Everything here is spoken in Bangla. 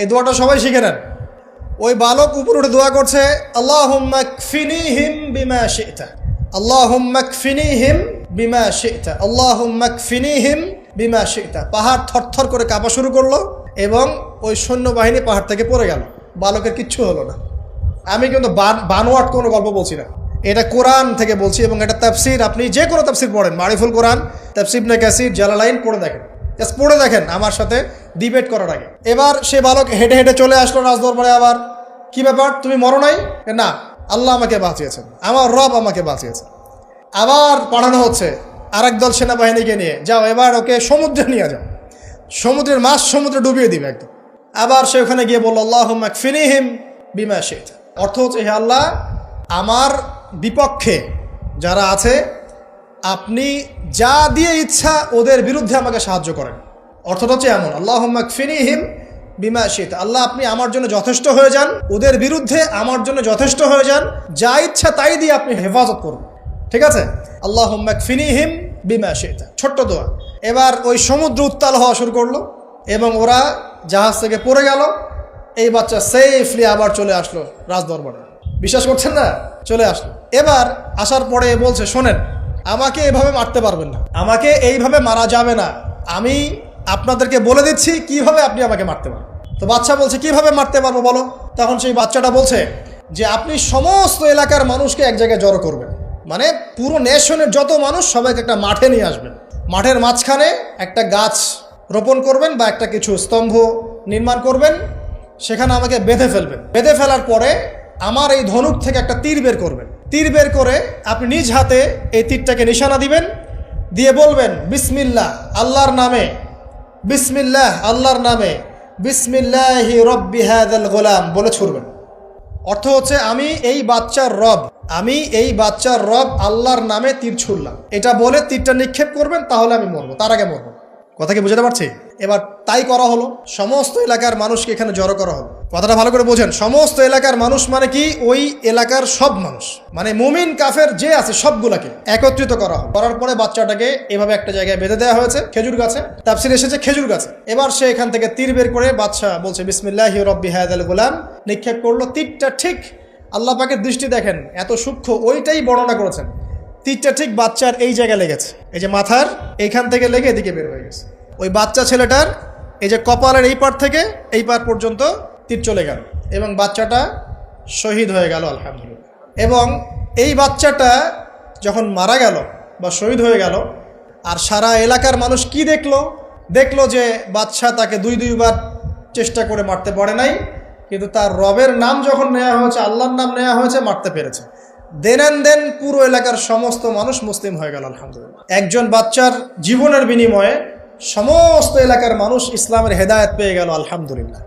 এই দোয়াটা সবাই শিখে নেন। ওই বালক উপরে উঠে দোয়া করছে, আল্লাহুম্মা কফিনিহিম বিমা শি'তা, আল্লাহুম্মা কফিনিহিম বিমা শি'তা, আল্লাহুম্মা কফিনিহিম বিমা শি'তা। পাহাড় থরথর করে কাঁপা শুরু করলো এবং ওই সৈন্যবাহিনী পাহাড় থেকে পড়ে গেল। বালকের কিচ্ছু হলো না। আমি কিন্তু বানোয়াট কোনো গল্প বলছি না, এটা কোরআন থেকে বলছি এবং এটা তাফসির। আপনি যে কোনো তাফসির পড়েন, মারিফুল কোরআন, তাফসির ইবনে কাসির, জালালাইন পড়ে দেখেন, জাস্ট পড়ে দেখেন আমার সাথে ডিবেট করার আগে। এবার সে বালক হেঁটে হেঁটে চলে আসলো রাজদরবারে। আবার কি ব্যাপার, তুমি মরো নাই? না, আল্লাহ আমাকে বাঁচিয়েছেন, আমার রব আমাকে বাঁচিয়েছেন। আবার পাঠানো হচ্ছে আরেক দল সেনাবাহিনীকে নিয়ে, যাও এবার ওকে সমুদ্রে নিয়ে যাও, সমুদ্রের মাছ সমুদ্রে ডুবিয়ে দিবে একদম। আবার সে ওখানে গিয়ে বলল, আল্লাহুম্মা কফিনিহিম বিমা শি'তা। অর্থ হচ্ছে, হে আল্লাহ, আমার বিপক্ষে যারা আছে আপনি যা দিয়ে ইচ্ছা ওদের বিরুদ্ধে আমাকে সাহায্য করেন। অর্থটা হচ্ছে এমন, আল্লাহুম্মা কফিনিহিম বিমা শি'তা, আল্লাহ আপনি আমার জন্য যথেষ্ট হয়ে যান, ওদের বিরুদ্ধে আমার জন্য যথেষ্ট হয়ে যান, যা ইচ্ছা তাই দিয়ে আপনি হেফাজত করুন। ঠিক আছে, আল্লাহুম্মা কফিনিহিম বিমা শি'তা, ছোট্ট দোয়া। এবার ওই সমুদ্র উত্তাল হওয়া শুরু করলো এবং ওরা জাহাজ থেকে পড়ে গেল। এই বাচ্চা সেফলি আবার চলে আসলো রাজদরবারে। বিশ্বাস করছেন না? চলে আসলো। এবার আসার পরে বলছে, শোনেন, আমাকে এভাবে মারতে পারবেন না, আমাকে এইভাবে মারা যাবে না, আমি আপনাদেরকে বলে দিচ্ছি কিভাবে আপনি আমাকে মারতে পারবেন। তো বাচ্চা বলছে, কিভাবে মারতে পারবো বলো? তখন সেই বাচ্চাটা বলছে যে আপনি সমস্ত এলাকার মানুষকে এক জায়গায় জড়ো করবেন, মানে পুরো নেশনের যত মানুষ সবাইকে একটা মাঠে নিয়ে আসবেন, মাঠের মাঝখানে একটা গাছ রোপণ করবেন বা একটা কিছু স্তম্ভ নির্মাণ করবেন, সেখানে আমাকে বেঁধে ফেলবেন। বেঁধে ফেলার পরে আমার এই ধনুক থেকে একটা তীর বের করবেন। তীর বের করে আপনি নিজ হাতে এই তীরটাকে নিশানা দিবেন, দিয়ে বলবেন বিসমিল্লাহ, আল্লাহর নামে, বিসমিল্লাহ, আল্লাহর নামে, বিসমিল্লাহি রব্বি হাযাল গোলাম বলে ছুড়বেন। অর্থ হচ্ছে, আমি এই বাচ্চার রব, আমি এই বাচ্চার রব আল্লাহর নামে তীর ছুড়লাম, এটা বলে তীরটা নিক্ষেপ করবেন, তাহলে আমি মরবো, তার আগে মরবো। কথা কি বুঝতে পারছি? এবার তাই করা হলো, সমস্ত এলাকার মানুষকে এখানে জড়ো করা হলো। কথাটা ভালো করে বোঝেন, সমস্ত এলাকার মানুষ মানে কি? ওই এলাকার সব মানুষ, মানে মুমিন কাফের যে আছে সবগুলাকে একত্রিত করা হলো। করার পরে বাচ্চাটাকে এভাবে একটা জায়গায় বেঁধে দেওয়া হয়েছে, খেজুর গাছে, তাফসিরে এসেছে খেজুর গাছে। এবার সে এখান থেকে তীর বের করে বাচ্চা বলছে বিসমিল্লাহি রব্বি হাযাল গোলাম, নিক্ষেপ করলো। তীরটা ঠিক, আল্লাহ পাকের দৃষ্টি দেখেন এত সূক্ষ্ম, ওইটাই বর্ণনা করেছেন। তীরটা ঠিক বাচ্চার এই জায়গায় লেগেছে, এই যে মাথার এইখান থেকে লেগে এদিকে বের হয়ে গেছে। ওই বাচ্চা ছেলেটার এই যে কপালের এই পার থেকে এই পার পর্যন্ত তীর চলে গেল এবং বাচ্চাটা শহীদ হয়ে গেল, আলহামদুলিল্লাহ। এবং এই বাচ্চাটা যখন মারা গেল বা শহীদ হয়ে গেল, আর সারা এলাকার মানুষ কি দেখলো? দেখলো যে বাচ্চা তাকে দুইবার চেষ্টা করে মারতে পারে নাই, কিন্তু তার রবের নাম যখন নেওয়া হয়েছে, আল্লাহর নাম নেওয়া হয়েছে, মারতে পেরেছে। দেন পুরো এলাকার সমস্ত মানুষ মুসলিম হয়ে গেল, আলহামদুলিল্লাহ। একজন বাচ্চার জীবনের বিনিময়ে সমস্ত এলাকার মানুষ ইসলামের হেদায়েত পেয়ে গেল, আলহামদুলিল্লাহ।